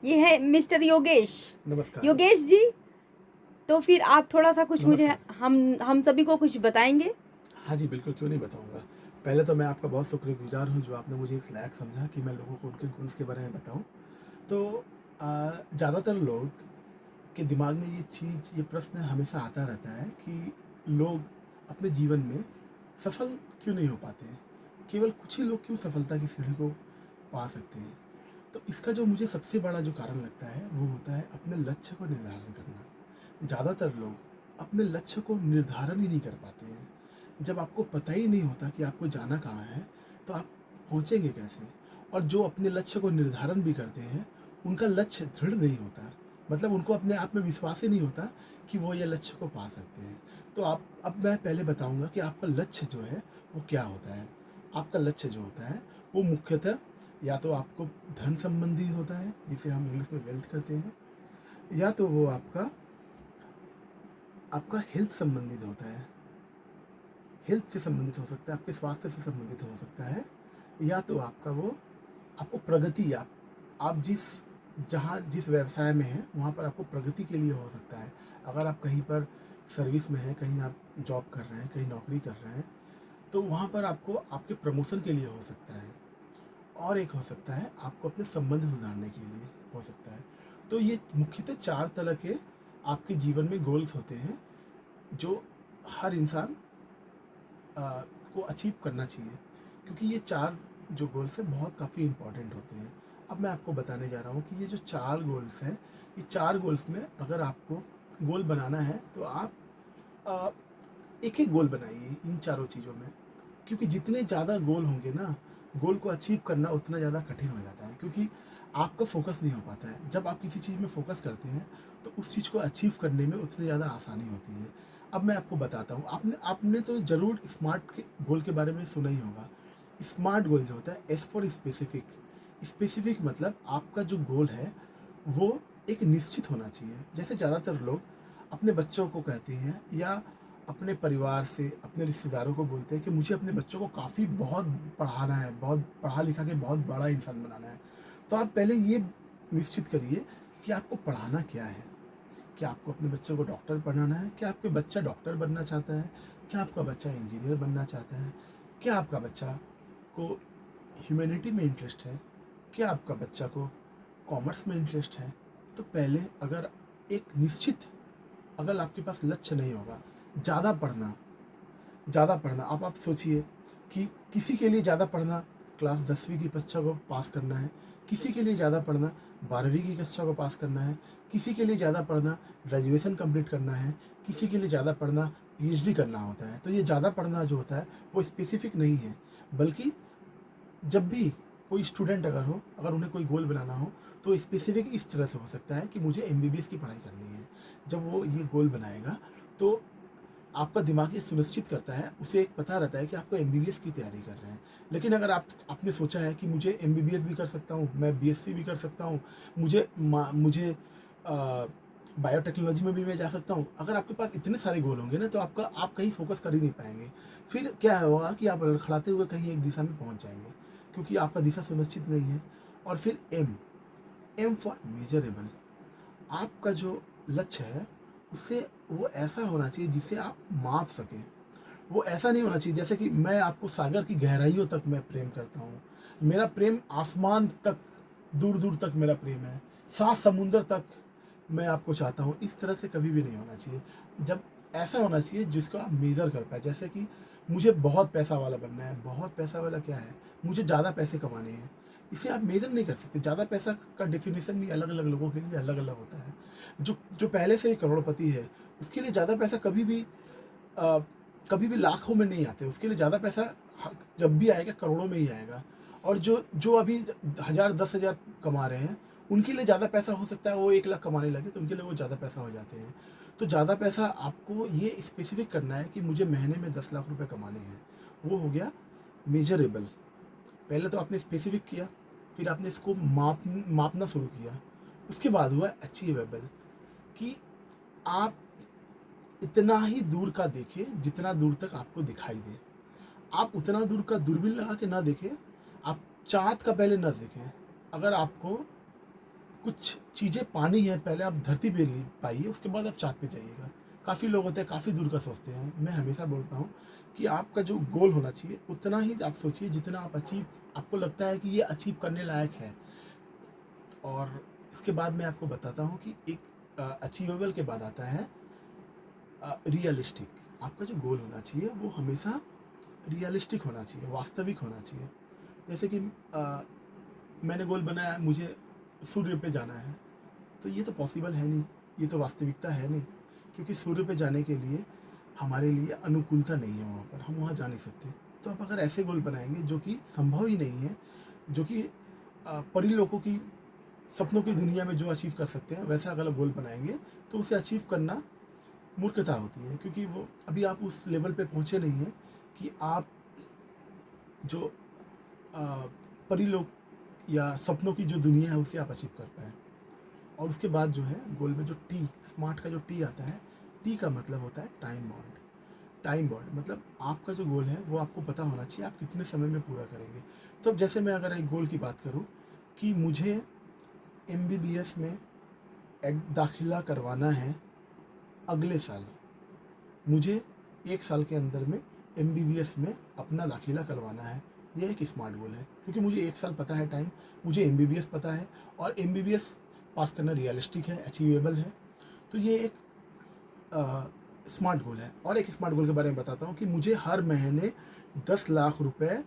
ये है मिस्टर योगेश। नमस्कार। योगेश जी, तो फिर आप थोड़ा सा कुछ मुझे नमस्कार। हम सभी को कुछ बताएंगे? हाँ जी, बिल्कुल, क्यों नहीं बताऊँगा। पहले तो मैं आपका बहुत शुक्रगुज़ार हूँ जो आपने मुझे इस लायक समझा कि मैं लोगों को उनके गोल्स के बारे में बताऊँ। तो ज़्यादातर लोग के दिमाग में ये प्रश्न हमेशा आता रहता है कि लोग अपने जीवन में सफल क्यों नहीं हो पाते हैं? केवल कुछ ही लोग क्यों सफलता की सीढ़ी को पा सकते हैं? तो इसका जो मुझे सबसे बड़ा जो कारण लगता है, वो होता है अपने लक्ष्य को निर्धारण करना। ज़्यादातर लोग अपने लक्ष्य को निर्धारण ही नहीं कर पाते हैं। जब आपको पता ही नहीं होता कि आपको जाना कहाँ है, तो आप पहुँचेंगे कैसे? और जो अपने लक्ष्य को निर्धारण भी करते हैं, उनका लक्ष्य दृढ़ नहीं होता। मतलब उनको अपने आप में विश्वास ही नहीं होता कि वो ये लक्ष्य को पा सकते हैं। तो अब मैं पहले बताऊँगा कि आपका लक्ष्य जो है, वो क्या होता है? आपका लक्ष्य जो होता है, वो मुख्यतः या तो आपको धन संबंधी होता है, जिसे हम इंग्लिश में वेल्थ कहते हैं, या तो वो आपका आपका हेल्थ संबंधित होता है। हेल्थ से संबंधित हो सकता है, आपके स्वास्थ्य से संबंधित हो सकता है, या तो आपका वो आपको प्रगति आप जिस व्यवसाय में हैं वहाँ पर आपको प्रगति के लिए हो सकता है। अगर आप कहीं पर सर्विस में हैं, कहीं आप जॉब कर रहे हैं, कहीं नौकरी कर रहे हैं, तो वहाँ पर आपको आपके प्रमोशन के लिए हो सकता है। और एक हो सकता है आपको अपने संबंध सुधारने के लिए हो सकता है। तो ये मुख्यतः 4 तरह के आपके जीवन में गोल्स होते हैं जो हर इंसान को अचीव करना चाहिए, क्योंकि ये 4 जो गोल्स हैं बहुत काफ़ी इम्पोर्टेंट होते हैं। अब मैं आपको बताने जा रहा हूँ कि ये जो 4 गोल्स हैं, ये 4 गोल्स में अगर आपको गोल बनाना है तो आप अ, एक-एक गोल बनाइए इन चारों चीज़ों में। क्योंकि जितने ज़्यादा गोल होंगे ना, गोल को अचीव करना उतना ज़्यादा कठिन हो जाता है, क्योंकि आपका फ़ोकस नहीं हो पाता है। जब आप किसी चीज़ में फ़ोकस करते हैं, तो उस चीज़ को अचीव करने में उतनी ज़्यादा आसानी होती है। अब मैं आपको बताता हूँ, आपने आपने तो ज़रूर स्मार्ट के गोल के बारे में सुना ही होगा। स्मार्ट गोल जो होता है, एस फॉर स्पेसिफिक। स्पेसिफिक मतलब आपका जो गोल है, वो एक निश्चित होना चाहिए। जैसे ज़्यादातर लोग अपने बच्चों को कहते हैं या अपने परिवार से, अपने रिश्तेदारों को बोलते हैं कि मुझे अपने बच्चों को बहुत पढ़ाना है, बहुत पढ़ा लिखा के बहुत बड़ा इंसान बनाना है। तो आप पहले ये निश्चित करिए कि आपको पढ़ाना क्या है। क्या आपको अपने बच्चों को डॉक्टर बनाना है? क्या आपके बच्चा डॉक्टर बनना चाहता है? क्या आपका बच्चा इंजीनियर बनना चाहता है? क्या आपका बच्चा को ह्यूमैनिटी में इंटरेस्ट है? क्या आपका बच्चा को कॉमर्स में इंटरेस्ट है? तो पहले अगर एक निश्चित अगर आपके पास लक्ष्य नहीं होगा, ज़्यादा पढ़ना ज़्यादा पढ़ना, अब आप सोचिए कि किसी के लिए ज़्यादा पढ़ना क्लास 10वीं की कक्षा को पास करना है, किसी के लिए ज़्यादा पढ़ना 12वीं की कक्षा को पास करना है, किसी के लिए ज़्यादा पढ़ना ग्रेजुएशन कंप्लीट करना है, किसी के लिए ज़्यादा पढ़ना पीएचडी करना होता है। तो ये ज़्यादा पढ़ना जो होता है वो स्पेसिफिक नहीं है, बल्कि जब भी कोई स्टूडेंट अगर उन्हें कोई गोल बनाना हो, तो स्पेसिफिक इस तरह से हो सकता है कि मुझे एमबीबीएस की पढ़ाई करनी है। जब वो ये गोल बनाएगा, तो आपका दिमाग ये सुनिश्चित करता है, उसे एक पता रहता है कि आपको एमबीबीएस की तैयारी कर रहे हैं। लेकिन अगर आपने सोचा है कि मुझे एमबीबीएस भी कर सकता हूँ, मैं बीएससी भी कर सकता हूँ, मुझे बायोटेक्नोलॉजी में भी मैं जा सकता हूँ। अगर आपके पास इतने सारे गोल होंगे ना, तो आप कहीं फोकस कर ही नहीं पाएंगे। फिर क्या होगा कि आप लड़खड़ाते हुए कहीं एक दिशा में पहुँच जाएंगे, क्योंकि आपका दिशा सुनिश्चित नहीं है। और फिर एम एम फॉर मेजरेबल। आपका जो लक्ष्य है, उससे वो ऐसा होना चाहिए जिसे आप माप सकें। वो ऐसा नहीं होना चाहिए जैसे कि मैं आपको सागर की गहराइयों तक मैं प्रेम करता हूँ, मेरा प्रेम आसमान तक, दूर दूर तक मेरा प्रेम है, 7 समुंदर तक मैं आपको चाहता हूँ। इस तरह से कभी भी नहीं होना चाहिए। जब ऐसा होना चाहिए जिसको आप मेज़र कर पाए, जैसे कि मुझे बहुत पैसा वाला बनना है। बहुत पैसा वाला क्या है? मुझे ज़्यादा पैसे कमाने हैं। इसे आप मेज़र नहीं कर सकते। ज़्यादा पैसा का डेफिनेशन भी अलग अलग लोगों के लिए अलग अलग होता है। जो जो पहले से ही करोड़पति है, उसके लिए ज़्यादा पैसा अ, कभी भी लाखों में नहीं आते। उसके लिए ज़्यादा पैसा जब भी आएगा करोड़ों में ही आएगा। और जो जो अभी 1000 10,000 कमा रहे हैं, उनके लिए ज़्यादा पैसा हो सकता है, वो 1 लाख कमाने लगे तो उनके लिए वो ज़्यादा पैसा हो जाते हैं। तो ज़्यादा पैसा आपको ये स्पेसिफिक करना है कि मुझे महीने में 10 लाख रुपए कमाने हैं। वो हो गया मेजरेबल। पहले तो आपने स्पेसिफिक किया, फिर आपने इसको मापना शुरू किया। उसके बाद हुआ अचीवेबल, कि आप इतना ही दूर का देखें जितना दूर तक आपको दिखाई दे। आप उतना दूर का दूरबीन लगा के ना देखें, आप चाँद का पहले ना देखें। अगर आपको कुछ चीज़ें पानी है, पहले आप धरती पे पाइए, उसके बाद आप चाँद पे जाइएगा। काफ़ी लोग होते हैं, काफ़ी दूर का सोचते हैं। मैं हमेशा बोलता हूँ कि आपका जो गोल होना चाहिए उतना ही आप सोचिए जितना आप आपको लगता है कि ये अचीव करने लायक है। और इसके बाद मैं आपको बताता हूँ कि एक अचीवेबल के बाद आता है रियलिस्टिक। आपका जो गोल होना चाहिए वो हमेशा रियलिस्टिक होना चाहिए, वास्तविक होना चाहिए। जैसे कि मैंने गोल बनाया मुझे सूर्य पे जाना है, तो ये तो पॉसिबल है नहीं, ये तो वास्तविकता है नहीं, क्योंकि सूर्य पे जाने के लिए हमारे लिए अनुकूलता नहीं है, वहाँ पर हम वहाँ जा नहीं सकते। तो आप अगर ऐसे गोल बनाएंगे जो कि संभव ही नहीं है, जो कि परी लोगों की सपनों की दुनिया में जो अचीव कर सकते हैं, वैसा अगर गोल बनाएंगे तो उसे अचीव करना मूर्खता होती है, क्योंकि वो अभी आप उस लेवल पे पहुँचे नहीं हैं कि आप जो परी लोग या सपनों की जो दुनिया है उसे आप अचीव कर पाएँ। और उसके बाद जो है गोल में जो टी, स्मार्ट का जो टी आता है, टी का मतलब होता है टाइम बाउंड। टाइम बाउंड मतलब आपका जो गोल है वो आपको पता होना चाहिए आप कितने समय में पूरा करेंगे। तो अब जैसे मैं अगर एक गोल की बात करूँ कि मुझे एमबीबीएस में दाखिला करवाना है अगले साल, मुझे 1 साल के अंदर में एमबीबीएस में अपना दाखिला करवाना है, ये एक स्मार्ट गोल है, क्योंकि मुझे 1 साल पता है टाइम, मुझे एमबीबीएस पता है और एमबीबीएस पास करना रियलिस्टिक है, अचीवेबल है। तो ये एक स्मार्ट गोल है। और एक स्मार्ट गोल के बारे में बताता हूँ कि मुझे हर महीने 10 लाख रुपए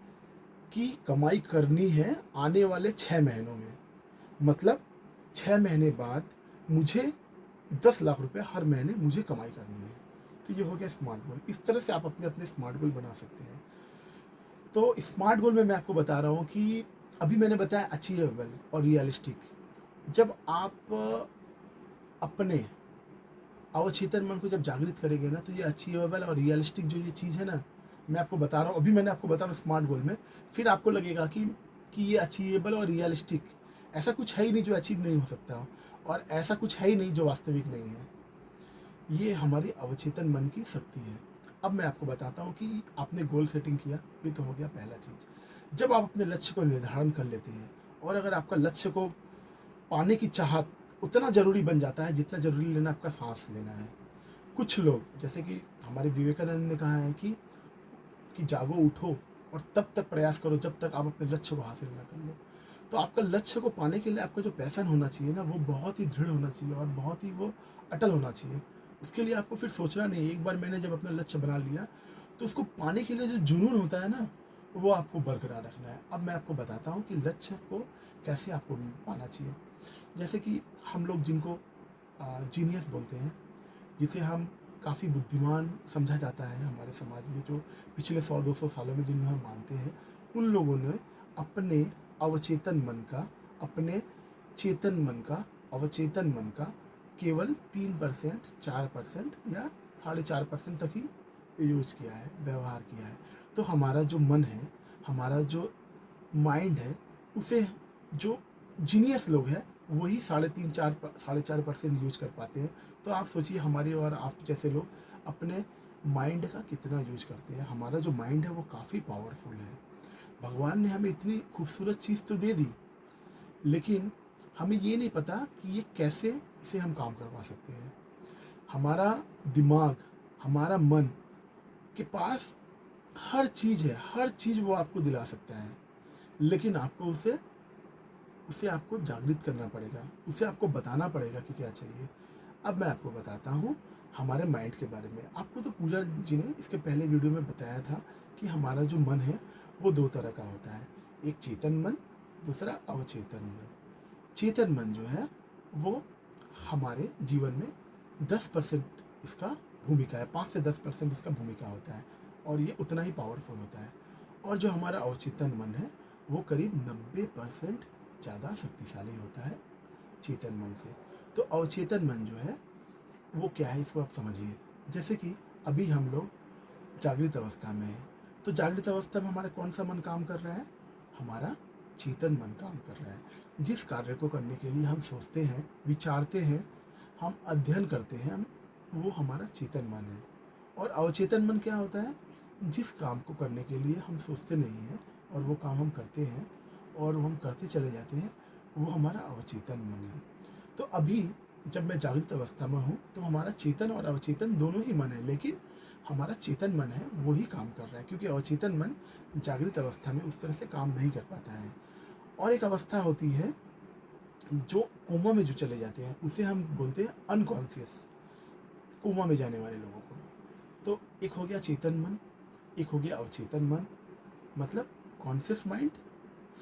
की कमाई करनी है आने वाले 6 महीनों में। मतलब 6 महीने बाद मुझे 10 लाख रुपए हर महीने मुझे कमाई करनी है। तो ये हो गया स्मार्ट गोल। इस तरह से आप अपने अपने स्मार्ट गोल बना सकते हैं। तो स्मार्ट गोल में मैं आपको बता रहा हूँ कि अभी मैंने बताया अचीवेबल और रियलिस्टिक। जब आप अपने अवचेतन मन को जब जागृत करेंगे ना, तो ये अचीवेबल और रियलिस्टिक जो ये चीज़ है ना, मैं आपको बता रहा हूँ, अभी मैंने आपको बता रहा हूँ स्मार्ट गोल में, फिर आपको लगेगा कि ये अचीवेबल और रियलिस्टिक, ऐसा कुछ है ही नहीं जो अचीव नहीं हो सकता हो, और ऐसा कुछ है ही नहीं जो वास्तविक नहीं है। ये हमारी अवचेतन मन की शक्ति है। अब मैं आपको बताता हूँ कि आपने गोल सेटिंग किया, ये तो हो गया पहला चीज़। जब आप अपने लक्ष्य को निर्धारण कर लेते हैं और अगर आपका लक्ष्य को पाने की चाहत उतना ज़रूरी बन जाता है जितना ज़रूरी लेना आपका सांस लेना है। कुछ लोग, जैसे कि हमारे विवेकानंद ने कहा है कि जागो, उठो और तब तक प्रयास करो जब तक आप अपने लक्ष्य को हासिल ना कर लो। तो आपका लक्ष्य को पाने के लिए आपका जो पैशन होना चाहिए ना, वो बहुत ही दृढ़ होना चाहिए और बहुत ही वो अटल होना चाहिए। उसके लिए आपको फिर सोचना नहीं, एक बार मैंने जब अपना लक्ष्य बना लिया तो उसको पाने के लिए जो जुनून होता है ना, वो आपको बरकरार रखना है। अब मैं आपको बताता हूँ कि लक्ष्य को कैसे आपको पाना चाहिए। जैसे कि हम लोग जिनको जीनियस बोलते हैं, जिसे हम काफ़ी बुद्धिमान समझा जाता है हमारे समाज में, जो पिछले 100-200 सालों में जिन्हें हम मानते हैं, उन लोगों ने अपने अवचेतन मन का, अपने चेतन मन का, अवचेतन मन का केवल 3%, 4% या 4.5% तक ही यूज किया है, व्यवहार किया है। तो हमारा जो मन है, हमारा जो माइंड है, उसे जो जीनियस लोग हैं वही 3.5-4% यूज कर पाते हैं। तो आप सोचिए हमारे और आप जैसे लोग अपने माइंड का कितना यूज करते हैं। हमारा जो माइंड है वो काफ़ी पावरफुल है। भगवान ने हमें इतनी खूबसूरत चीज़ तो दे दी, लेकिन हमें ये नहीं पता कि ये कैसे इसे हम काम करवा सकते हैं। हमारा दिमाग, हमारा मन के पास हर चीज़ है, हर चीज़ वो आपको दिला सकता है, लेकिन आपको उसे आपको जागृत करना पड़ेगा, उसे आपको बताना पड़ेगा कि क्या चाहिए। अब मैं आपको बताता हूँ हमारे माइंड के बारे में। आपको तो पूजा जी ने इसके पहले वीडियो में बताया था कि हमारा जो मन है वो 2 तरह का होता है, एक चेतन मन, दूसरा अवचेतन मन। चेतन मन जो है वो हमारे जीवन में 10% इसका भूमिका है, 5 से 10% इसका भूमिका होता है, और ये उतना ही पावरफुल होता है। और जो हमारा अवचेतन मन है वो करीब 90% ज़्यादा शक्तिशाली होता है चेतन मन से। तो अवचेतन मन जो है वो क्या है, इसको आप समझिए। जैसे कि अभी हम लोग जागृत अवस्था में है, तो जागृत अवस्था में हमारा कौन सा मन काम कर रहा है? हमारा चेतन मन काम कर रहा है। जिस कार्य को करने के लिए हम सोचते हैं, विचारते हैं, हम अध्ययन करते हैं, वो हमारा चेतन मन है। और अवचेतन मन क्या होता है? जिस काम को करने के लिए हम सोचते नहीं हैं और वो काम हम करते हैं और हम करते चले जाते हैं, वो हमारा अवचेतन मन है। तो अभी जब मैं जागृत अवस्था में हूँ तो हमारा चेतन और अवचेतन दोनों ही मन है, लेकिन हमारा चेतन मन है वो ही काम कर रहा है, क्योंकि अवचेतन मन जागृत अवस्था में उस तरह से काम नहीं कर पाता है। और एक अवस्था होती है जो कोमा में जो चले जाते हैं, उसे हम बोलते हैं अनकॉन्शियस, कोमा में जाने वाले लोगों को। तो एक हो गया चेतन मन, एक हो गया अवचेतन मन, मतलब कॉन्शियस माइंड,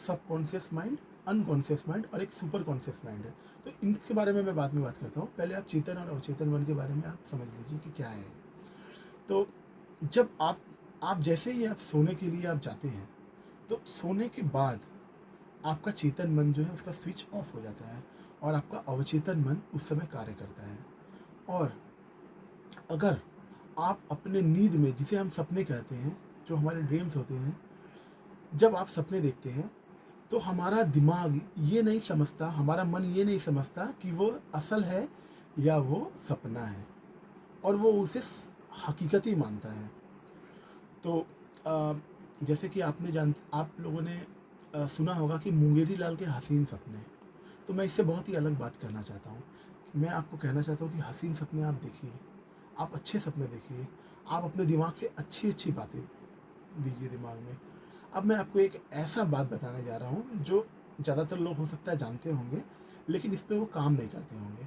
सब कॉन्शियस माइंड, अनकॉन्शियस माइंड और एक सुपर कॉन्शियस माइंड है। तो इनके बारे में मैं बाद में बात करता हूँ, पहले आप चेतन और अवचेतन मन के बारे में आप समझ लीजिए कि क्या है। तो जब आप जैसे ही आप सोने के लिए आप जाते हैं, तो सोने के बाद आपका चेतन मन जो है उसका स्विच ऑफ हो जाता है और आपका अवचेतन मन उस समय कार्य करता है। और अगर आप अपने नींद में, जिसे हम सपने कहते हैं, जो हमारे ड्रीम्स होते हैं, जब आप सपने देखते हैं तो हमारा दिमाग ये नहीं समझता, हमारा मन ये नहीं समझता कि वो असल है या वो सपना है, और वो उसे हकीकत ही मानता है। तो जैसे कि आप लोगों ने सुना होगा कि मुंगेरी लाल के हसीन सपने। तो मैं इससे बहुत ही अलग बात कहना चाहता हूँ। मैं आपको कहना चाहता हूँ कि हसीन सपने आप देखिए, आप अच्छे सपने देखिए, आप अपने दिमाग से अच्छी अच्छी बातें दीजिए दिमाग में। अब मैं आपको एक ऐसा बात बताने जा रहा हूँ जो ज़्यादातर लोग हो सकता है जानते होंगे, लेकिन इस पे वो काम नहीं करते होंगे।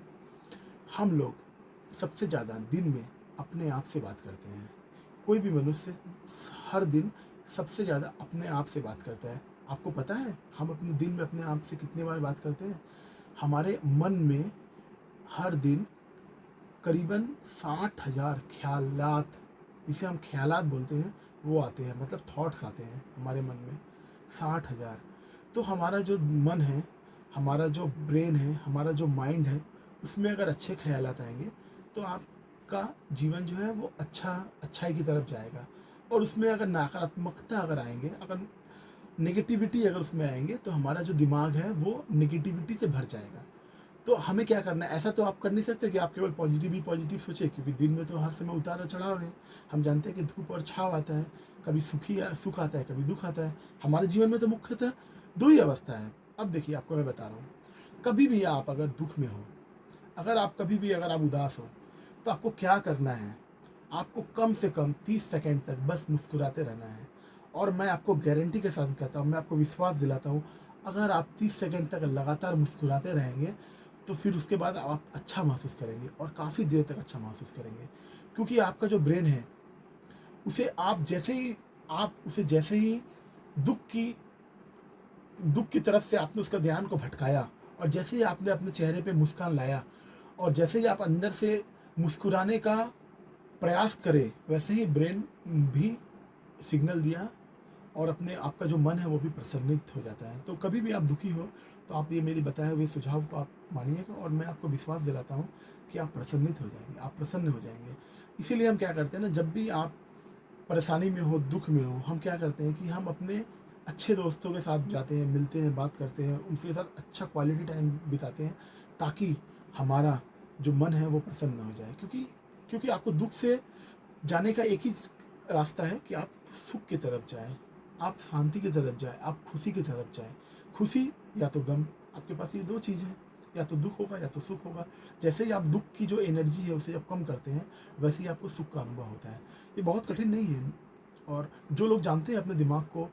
हम लोग सबसे ज़्यादा दिन में अपने आप से बात करते हैं। कोई भी मनुष्य हर दिन सबसे ज़्यादा अपने आप से बात करता है। आपको पता है हम अपने दिन में अपने आप से कितनी बार बात करते हैं? हमारे मन में हर दिन करीबन 60,000 ख्यालात, जिसे हम ख्यालात बोलते हैं, वो आते हैं, मतलब थॉट्स आते हैं हमारे मन में 60,000। तो हमारा जो मन है, हमारा जो ब्रेन है, हमारा जो माइंड है, उसमें अगर अच्छे ख्यालात आएंगे तो आपका जीवन जो है वो अच्छाई की तरफ जाएगा। और उसमें अगर नकारात्मकता अगर आएंगे, अगर नेगेटिविटी अगर उसमें आएंगे, तो हमारा जो दिमाग है वो नेगेटिविटी से भर जाएगा। तो हमें क्या करना है? ऐसा तो आप कर नहीं सकते कि आप केवल पॉजिटिव ही पॉजिटिव सोचें, क्योंकि दिन में तो हर समय उतार और चढ़ाव है। हम जानते हैं कि धूप और छाव आता है, कभी सुख आता है, कभी दुख आता है। हमारे जीवन में तो मुख्यतः दो ही अवस्था है। अब देखिए, आपको मैं बता रहा हूँ, कभी भी आप अगर दुख में हो, अगर आप उदास हो, तो आपको क्या करना है? आपको कम से कम 30 सेकंड तक बस मुस्कुराते रहना है। और मैं आपको गारंटी के साथ कहता हूँ, मैं आपको विश्वास दिलाता हूँ, अगर आप 30 सेकंड तक लगातार मुस्कुराते रहेंगे तो फिर उसके बाद आप अच्छा महसूस करेंगे और काफ़ी देर तक अच्छा महसूस करेंगे। क्योंकि आपका जो ब्रेन है, उसे जैसे ही दुख की दुख की तरफ से आपने उसका ध्यान को भटकाया, और जैसे ही आपने अपने चेहरे पे मुस्कान लाया, और जैसे ही आप अंदर से मुस्कुराने का प्रयास करें, वैसे ही ब्रेन भी सिग्नल दिया और अपने आपका जो मन है वो भी प्रसन्नित हो जाता है। तो कभी भी आप दुखी हो तो आप ये मेरी बताए हुए सुझाव को आप मानिएगा, और मैं आपको विश्वास दिलाता हूँ कि आप प्रसन्नित हो जाएंगे, आप प्रसन्न हो जाएंगे। इसीलिए हम क्या करते हैं ना, जब भी आप परेशानी में हो, दुख में हो, हम क्या करते हैं कि हम अपने अच्छे दोस्तों के साथ जाते हैं, मिलते हैं, बात करते हैं, उनके साथ अच्छा क्वालिटी टाइम बिताते हैं, ताकि हमारा जो मन है वो प्रसन्न हो जाए। क्योंकि आपको दुख से जाने का एक ही रास्ता है कि आप सुख की तरफ जाएं, आप शांति की तरफ जाएं, आप खुशी की तरफ जाएं। खुशी या तो गम, आपके पास ये दो चीज़ है, या तो दुख होगा या तो सुख होगा। जैसे ही आप दुख की जो एनर्जी है उसे जब कम करते हैं, वैसे ही आपको सुख का अनुभव होता है। ये बहुत कठिन नहीं है, और जो लोग जानते हैं अपने दिमाग को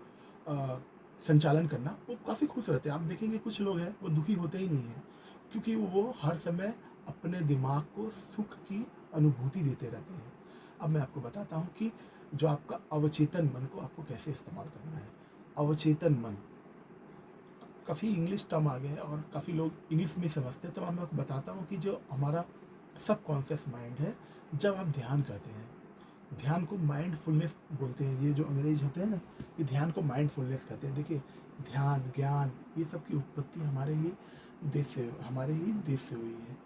संचालन करना, वो काफ़ी खुश रहते हैं। आप देखेंगे कुछ लोग हैं वो दुखी होते ही नहीं हैं, क्योंकि वो हर समय अपने दिमाग को सुख की अनुभूति देते रहते हैं। अब मैं आपको बताता हूँ कि जो आपका अवचेतन मन को आपको कैसे इस्तेमाल करना है। अवचेतन मन काफ़ी इंग्लिश टर्म आ गया है और काफ़ी लोग इंग्लिश में समझते हैं, तो मैं आपको बताता हूँ कि जो हमारा सबकॉन्शियस माइंड है, जब आप ध्यान करते हैं, ध्यान को माइंडफुलनेस बोलते हैं। ये जो अंग्रेज होते हैं ना, ये ध्यान को माइंडफुलनेस कहते हैं। देखिए, ध्यान, ज्ञान, ये सब की उत्पत्ति हमारे ही देश से हुई है,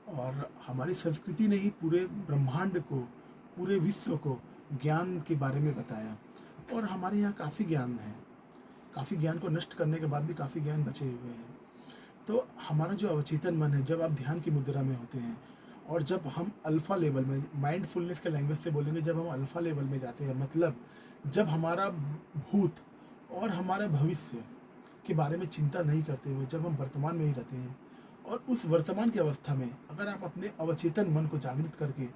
और हमारी संस्कृति ने ही पूरे ब्रह्मांड को, पूरे विश्व को ज्ञान के बारे में बताया। और हमारे यहाँ काफ़ी ज्ञान है, काफ़ी ज्ञान को नष्ट करने के बाद भी काफ़ी ज्ञान बचे हुए हैं। तो हमारा जो अवचेतन मन है, जब आप ध्यान की मुद्रा में होते हैं, और जब हम अल्फ़ा लेवल में, माइंडफुलनेस के लैंग्वेज से बोलेंगे, जब हम अल्फ़ा लेवल में जाते हैं, मतलब जब हमारा भूत और हमारा भविष्य के बारे में चिंता नहीं करते हुए जब हम वर्तमान में ही रहते हैं, और उस वर्तमान की अवस्था में अगर आप अपने अवचेतन मन को जागृत करके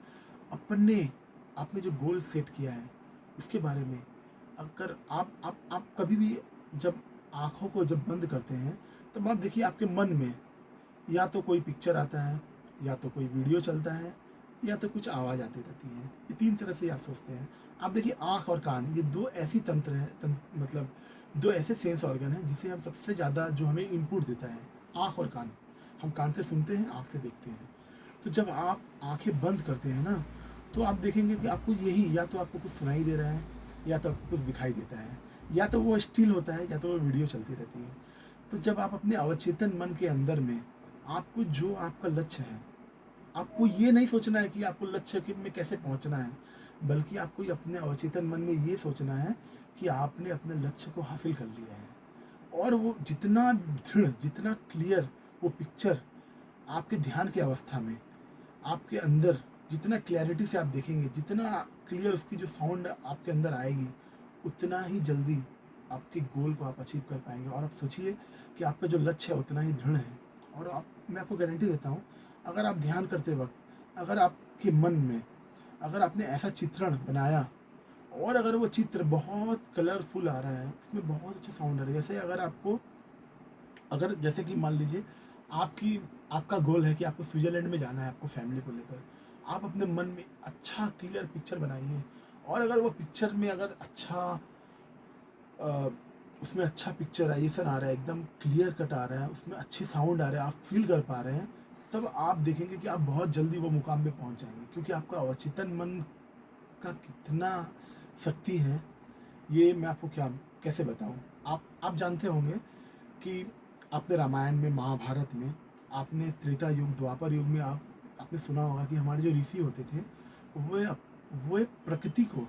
अपने आपने जो गोल सेट किया है उसके बारे में, अगर आप कभी भी जब आँखों को जब बंद करते हैं तब आप देखिए आपके मन में या तो कोई पिक्चर आता है, या तो कोई वीडियो चलता है, या तो कुछ आवाज़ आती रहती है। ये 3 तरह से आप सोचते हैं। आप देखिए आँख और कान, ये 2 ऐसी तंत्र है, मतलब 2 ऐसे सेंस ऑर्गन हैं जिसे हम सबसे ज़्यादा जो हमें इनपुट देता है, आँख और कान। हम कान से सुनते हैं, आँख से देखते हैं। तो जब आप आँखें बंद करते हैं ना, तो आप देखेंगे कि आपको यही, या तो आपको कुछ सुनाई दे रहा है, या तो आपको कुछ दिखाई देता है, या तो वो स्टिल होता है, या तो वो वीडियो चलती रहती है। तो जब आप अपने अवचेतन मन के अंदर में आपको जो आपका लक्ष्य है, आपको ये नहीं सोचना है कि आपको लक्ष्य में कैसे पहुंचना है, बल्कि आपको अपने अवचेतन मन में ये सोचना है कि आपने अपने लक्ष्य को हासिल कर लिया है। और वो जितना दृढ़, जितना क्लियर वो पिक्चर आपके ध्यान की अवस्था में आपके अंदर, जितना क्लैरिटी से आप देखेंगे, जितना क्लियर उसकी जो साउंड आपके अंदर आएगी, उतना ही जल्दी आपके गोल को आप अचीव कर पाएंगे। और आप सोचिए कि आपका जो लक्ष्य है उतना ही दृढ़ है। और मैं आपको गारंटी देता हूँ, अगर आप ध्यान करते वक्त अगर आपके मन में अगर आपने ऐसा चित्रण बनाया, और अगर वो चित्र बहुत कलरफुल आ रहा है, उसमें बहुत अच्छा साउंड आ रहा है, जैसे अगर जैसे कि मान लीजिए आपका गोल है कि आपको स्विट्ज़रलैंड में जाना है, आपको फैमिली को लेकर, आप अपने मन में अच्छा क्लियर पिक्चर बनाइए। और अगर वो पिक्चर में अगर उसमें अच्छा पिक्चराइजेशन आ रहा है, एकदम क्लियर कट आ रहा है, उसमें अच्छी साउंड आ रहा है, आप फील कर पा रहे हैं, तब आप देखेंगे कि आप बहुत जल्दी वो मुकाम पे पहुंच जाएंगे। क्योंकि आपका अवचेतन मन का कितना शक्ति है, ये मैं आपको कैसे बताऊं। आप जानते होंगे कि आपने रामायण में, महाभारत में, आपने त्रेता युग, द्वापर युग में आपने सुना होगा कि हमारे जो ऋषि होते थे वो प्रकृति को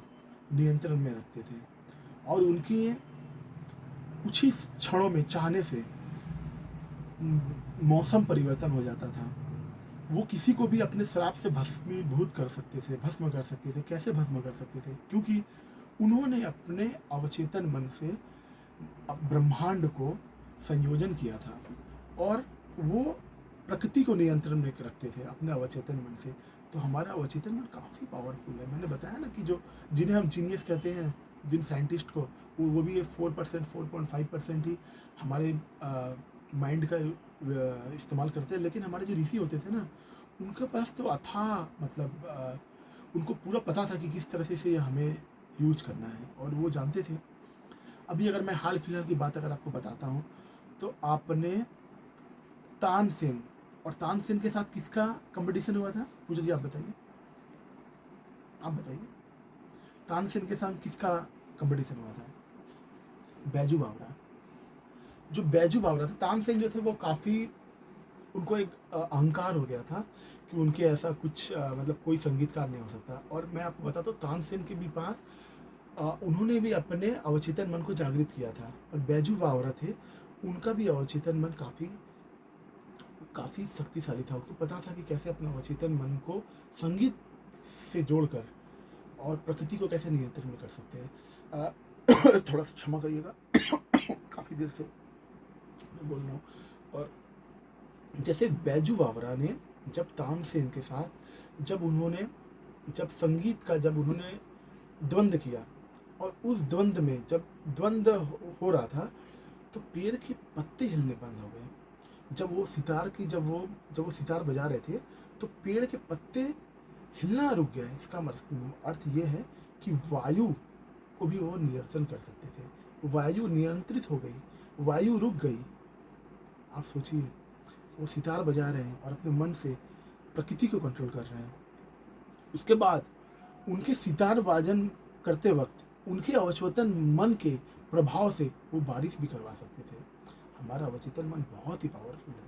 नियंत्रण में रखते थे, और उनके कुछ ही क्षणों में चाहने से मौसम परिवर्तन हो जाता था। वो किसी को भी अपने श्राप से भस्मीभूत कर सकते थे, भस्म कर सकते थे। कैसे भस्म कर सकते थे? क्योंकि उन्होंने अपने अवचेतन मन से ब्रह्मांड को संयोजन किया था, और वो प्रकृति को नियंत्रण में रखते थे अपने अवचेतन मन से। तो हमारा अवचेतन मन काफ़ी पावरफुल है। मैंने बताया ना कि जिन्हें हम जीनियस कहते हैं, जिन साइंटिस्ट को, वो भी 4%, 4.5% ही हमारे माइंड का इस्तेमाल करते हैं। लेकिन हमारे जो ऋषि होते थे ना, उनके पास तो मतलब उनको पूरा पता था कि किस तरह से इसे हमें यूज करना है, और वो जानते थे। अभी अगर मैं हाल फिलहाल की बात अगर आपको बताता हूँ, तो आपने तानसेन और तानसेन के साथ किसका कंपटीशन हुआ था? पूजा जी आप बताइए, आप बताइए, तानसेन के साथ किसका कंपटीशन हुआ था? बैजू बावरा। जो बैजू बावरा था, तानसेन जो थे वो काफ़ी, उनको एक अहंकार हो गया था कि उनके ऐसा कुछ मतलब कोई संगीतकार नहीं हो सकता। और मैं आपको बताता हूँ, तानसेन के भी पास उन्होंने भी अपने अवचेतन मन को जागृत किया था। और बैजू बावरा थे, उनका भी अवचेतन मन काफ़ी शक्तिशाली था। उनको पता था कि कैसे अपने अवचेतन मन को संगीत से जोड़कर और प्रकृति को कैसे नियंत्रण में कर सकते हैं। थोड़ा सा क्षमा करिएगा, काफ़ी देर से मैं बोल रहा हूँ। और जैसे बैजू बावरा ने जब तानसेन के साथ जब संगीत का जब उन्होंने द्वंद्व किया, और उस द्वंद्व में जब द्वंद्व हो रहा था, तो पेड़ के पत्ते हिलने बंद हो गए। जब वो सितार बजा रहे थे, तो पेड़ के पत्ते हिलना रुक गया। इसका अर्थ ये है कि वायु को भी वो नियंत्रण कर सकते थे। वायु नियंत्रित हो गई, वायु रुक गई। आप सोचिए, वो सितार बजा रहे हैं और अपने मन से प्रकृति को कंट्रोल कर रहे हैं। उसके बाद उनके सितार वादन करते वक्त उनके अवचेतन मन के प्रभाव से वो बारिश भी करवा सकते थे। हमारा अवचेतन मन बहुत ही पावरफुल है।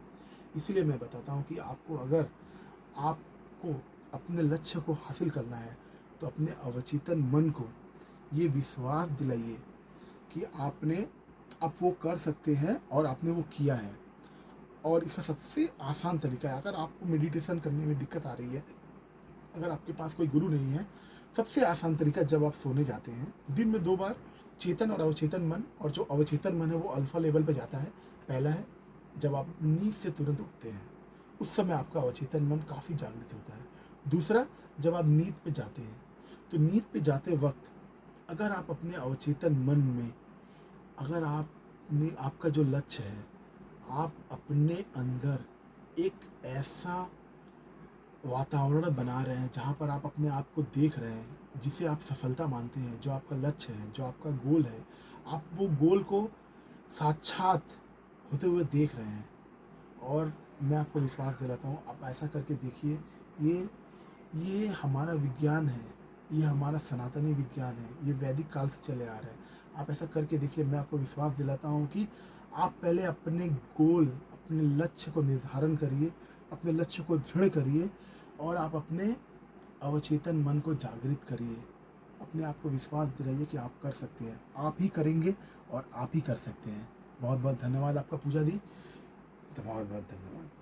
इसलिए मैं बताता हूँ कि अगर आपको अपने लक्ष्य को हासिल करना है, तो अपने अवचेतन मन को ये विश्वास दिलाइए कि आप वो कर सकते हैं, और आपने वो किया है। और इसका सबसे आसान तरीका है, अगर आपको मेडिटेशन करने में दिक्कत आ रही है, अगर आपके पास कोई गुरु नहीं है, सबसे आसान तरीका, जब आप सोने जाते हैं, दिन में 2 बार चेतन और अवचेतन मन, और जो अवचेतन मन है वो अल्फा लेवल पे जाता है। पहला है जब आप नींद से तुरंत उठते हैं, उस समय आपका अवचेतन मन काफ़ी जागृत होता है। दूसरा, जब आप नींद पे जाते हैं, तो नींद पे जाते वक्त अगर आप अपने अवचेतन मन में, अगर आपने, आपका जो लक्ष्य है, आप अपने अंदर एक ऐसा वातावरण बना रहे हैं जहाँ पर आप अपने आप को देख रहे हैं, जिसे आप सफलता मानते हैं, जो आपका लक्ष्य है, जो आपका गोल है, आप वो गोल को साक्षात होते हुए देख रहे हैं। और मैं आपको विश्वास दिलाता हूँ, आप ऐसा करके देखिए। ये हमारा विज्ञान है, ये हमारा सनातनी विज्ञान है, ये वैदिक काल से चले आ रहा है। आप ऐसा करके देखिए, मैं आपको विश्वास दिलाता हूँ कि आप पहले अपने गोल, अपने लक्ष्य को निर्धारण करिए, अपने लक्ष्य को दृढ़ करिए, और आप अपने अवचेतन मन को जागृत करिए। अपने आप को विश्वास दिलाइए कि आप कर सकते हैं, आप ही करेंगे और आप ही कर सकते हैं। बहुत बहुत धन्यवाद आपका पूजा दी, बहुत बहुत धन्यवाद।